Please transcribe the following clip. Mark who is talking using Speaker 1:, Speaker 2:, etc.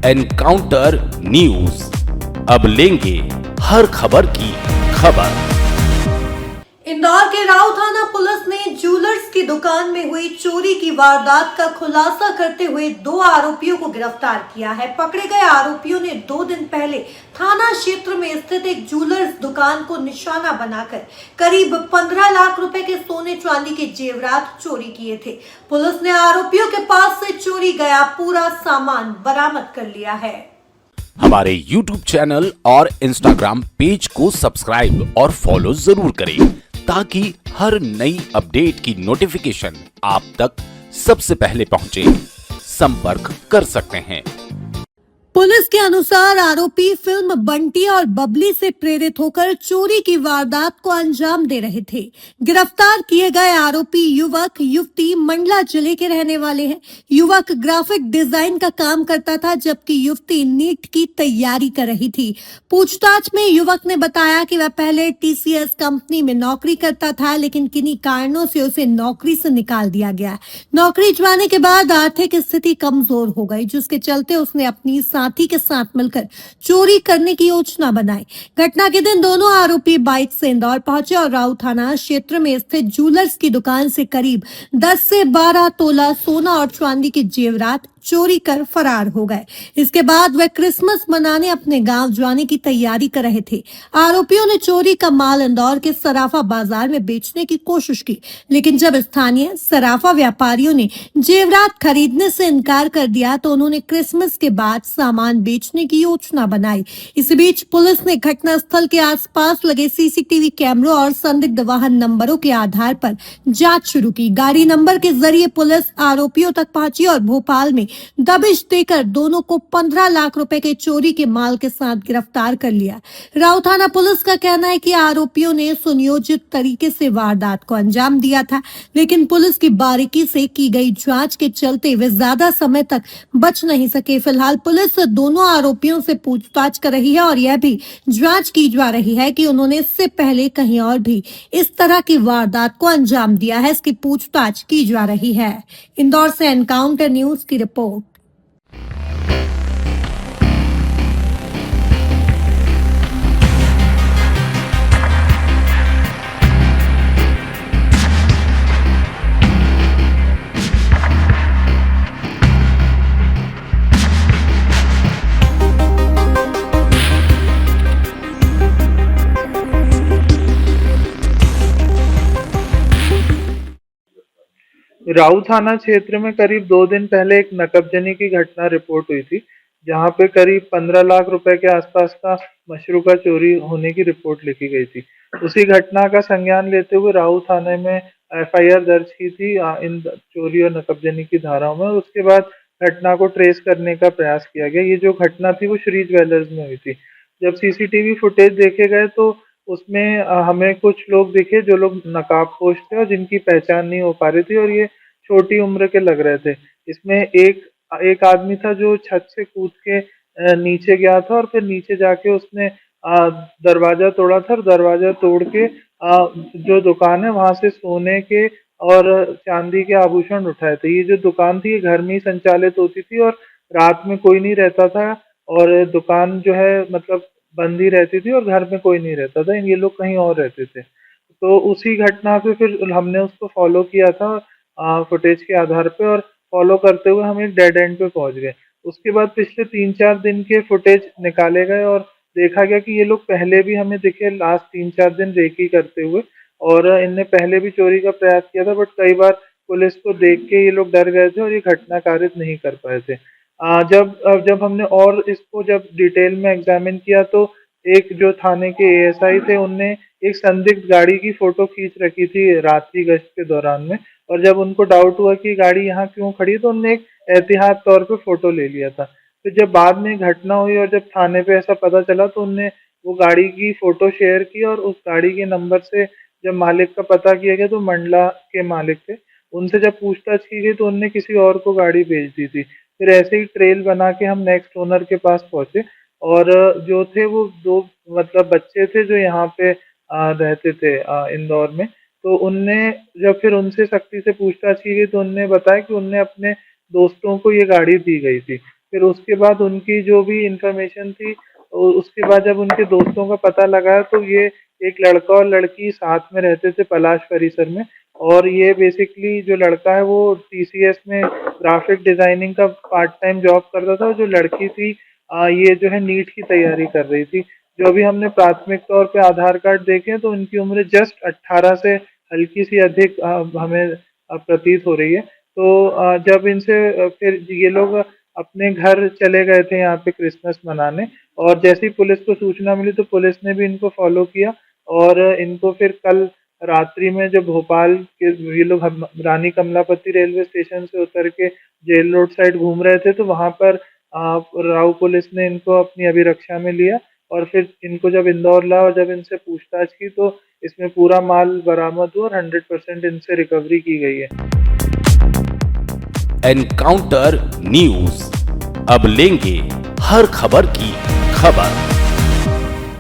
Speaker 1: Encounter news, अब लेंगे हर खबर की खबर।
Speaker 2: इंदौर के राव थाना पुलिस ने ज्वेलर्स की दुकान में हुई चोरी की वारदात का खुलासा करते हुए 2 आरोपियों को गिरफ्तार किया है। पकड़े गए आरोपियों ने 2 दिन पहले थाना क्षेत्र में स्थित एक ज्वेलर्स दुकान को निशाना बनाकर करीब 15 लाख रुपए के सोने चांदी के जेवरात चोरी किए थे। पुलिस ने आरोपियों के पास से चोरी गया पूरा सामान बरामद कर लिया है।
Speaker 1: हमारे YouTube चैनल और Instagram पेज को सब्सक्राइब और फॉलो जरूर करें ताकि हर नई अपडेट की नोटिफिकेशन आप तक सबसे पहले पहुंचे। संपर्क कर सकते हैं।
Speaker 2: पुलिस के अनुसार आरोपी फिल्म बंटी और बबली से प्रेरित होकर चोरी की वारदात को अंजाम दे रहे थे। गिरफ्तार किए गए आरोपी युवक युवती मंडला जिले के रहने वाले हैं। युवक ग्राफिक डिजाइन का काम करता था जबकि युवती नीट की तैयारी कर रही थी। पूछताछ में युवक ने बताया कि वह पहले TCS कंपनी में नौकरी करता था, लेकिन किन्हीं कारणों से उसे नौकरी से निकाल दिया गया। नौकरी जाने के बाद आर्थिक स्थिति कमजोर हो गई, जिसके चलते उसने अपनी साथी के साथ मिलकर चोरी करने की योजना बनाई। घटना के दिन दोनों आरोपी बाइक से इंदौर पहुंचे और राउ थाना क्षेत्र में स्थित ज्वेलर्स की दुकान से करीब 10 से 12 तोला सोना और चांदी के जेवरात चोरी कर फरार हो गए। इसके बाद वे क्रिसमस मनाने अपने गांव जाने की तैयारी कर रहे थे। आरोपियों ने चोरी का माल इंदौर के सराफा बाजार में बेचने की कोशिश की, लेकिन जब स्थानीय सराफा व्यापारियों ने जेवरात खरीदने से इनकार कर दिया तो उन्होंने क्रिसमस के बाद सामान बेचने की योजना बनाई। इस बीच पुलिस ने घटनास्थल के आसपास लगे CCTV कैमरों और संदिग्ध वाहन नंबरों के आधार पर जांच शुरू की। गाड़ी नंबर के जरिए पुलिस आरोपियों तक पहुंची और भोपाल में दबिश देकर दोनों को 15 लाख रुपए के चोरी के माल के साथ गिरफ्तार कर लिया। राव थाना पुलिस का कहना है कि आरोपियों ने सुनियोजित तरीके से वारदात को अंजाम दिया था, लेकिन पुलिस की बारीकी से की गई जांच के चलते वे ज्यादा समय तक बच नहीं सके। फिलहाल पुलिस दोनों आरोपियों से पूछताछ कर रही है और यह भी जांच की जा रही है कि उन्होंने इससे पहले कहीं और भी इस तरह की वारदात को अंजाम दिया है। इसकी पूछताछ की जा रही है। इंदौर से एनकाउंटर न्यूज की रिपोर्ट।
Speaker 3: राउ थाना क्षेत्र में करीब 2 दिन पहले एक नकबजनी की घटना रिपोर्ट हुई थी, जहां पे करीब 15 लाख रुपए के आसपास का मशरूका चोरी होने की रिपोर्ट लिखी गई थी। उसी घटना का संज्ञान लेते हुए राउ थाने में FIR दर्ज की थी इन चोरी और नकबजनी की धाराओं में। उसके बाद घटना को ट्रेस करने का प्रयास किया गया। ये जो घटना थी वो श्री ज्वेलर्स में हुई थी। जब CCTV फुटेज देखे गए तो उसमें हमें कुछ लोग दिखे जो लोग नकाबपोश थे और जिनकी पहचान नहीं हो पा रही थी, और ये छोटी उम्र के लग रहे थे। इसमें एक एक आदमी था जो छत से कूद के नीचे गया था और फिर नीचे जाके उसने दरवाजा तोड़ा था और दरवाजा तोड़ के जो दुकान है वहां से सोने के और चांदी के आभूषण उठाए थे। ये जो दुकान थी ये घर में ही संचालित होती थी और रात में कोई नहीं रहता था, और दुकान जो है मतलब बंद ही रहती थी और घर में कोई नहीं रहता था। ये लोग कहीं और रहते थे। तो उसी घटना पे फिर हमने उसको फॉलो किया था फुटेज के आधार पे, और फॉलो करते हुए हम एक डेड एंड पे पहुंच गए। उसके बाद पिछले 3-4 दिन के फुटेज निकाले गए और देखा गया कि ये लोग पहले भी हमें दिखे लास्ट 3-4 दिन रेकी करते हुए, और इनने पहले भी चोरी का प्रयास किया था, बट कई बार पुलिस को देख के ये लोग डर गए थे और ये घटना कारित नहीं कर पाए थे। जब हमने और इसको जब डिटेल में एग्जामिन किया तो एक जो थाने के ASI थे उनने एक संदिग्ध गाड़ी की फोटो खींच रखी थी रात्रि गश्त के दौरान में, और जब उनको डाउट हुआ कि गाड़ी यहाँ क्यों खड़ी है तो उन्होंने एक एहतियात तौर पे फोटो ले लिया था। फिर जब बाद में घटना हुई और जब थाने पे ऐसा पता चला तो उनने वो गाड़ी की फोटो शेयर की, और उस गाड़ी के नंबर से जब मालिक का पता किया गया तो मंडला के मालिक थे। उनसे जब पूछताछ की गई तो उनने किसी और को गाड़ी भेज दी थी। फिर ऐसे ही ट्रेल बना के हम नेक्स्ट ओनर के पास पहुंचे, और जो थे वो 2 मतलब बच्चे थे जो यहाँ पे रहते थे इंदौर में। तो उनने जब फिर उनसे सख्ती से पूछताछ की गई तो उनने बताया कि उनने अपने दोस्तों को ये गाड़ी दी गई थी। फिर उसके बाद उनकी जो भी इंफॉर्मेशन थी, उसके बाद जब उनके दोस्तों का पता लगा तो ये एक लड़का और लड़की साथ में रहते थे पलाश परिसर में। और ये बेसिकली जो लड़का है वो टीसीएस में ग्राफिक डिजाइनिंग का पार्ट टाइम जॉब करता था, और जो लड़की थी ये जो है नीट की तैयारी कर रही थी। जो अभी हमने प्राथमिक तौर पे आधार कार्ड देखे तो इनकी उम्र जस्ट 18 से हल्की सी अधिक हमें प्रतीत हो रही है। तो जब इनसे फिर ये लोग अपने घर चले गए थे यहाँ पे क्रिसमस मनाने, और जैसे ही पुलिस को सूचना मिली तो पुलिस ने भी इनको फॉलो किया, और इनको फिर कल रात्रि में जब भोपाल के ये लोग रानी कमलापति रेलवे स्टेशन से उतर के जेल रोड साइड घूम रहे थे, तो वहां पर राव पुलिस ने इनको अपनी अभिरक्षा में लिया, और फिर इनको जब इंदौर लाया और जब इनसे पूछताछ की तो इसमें पूरा माल बरामद हुआ और 100% इनसे रिकवरी की गई है।
Speaker 1: एनकाउंटर न्यूज, अब लेंगे हर खबर की खबर।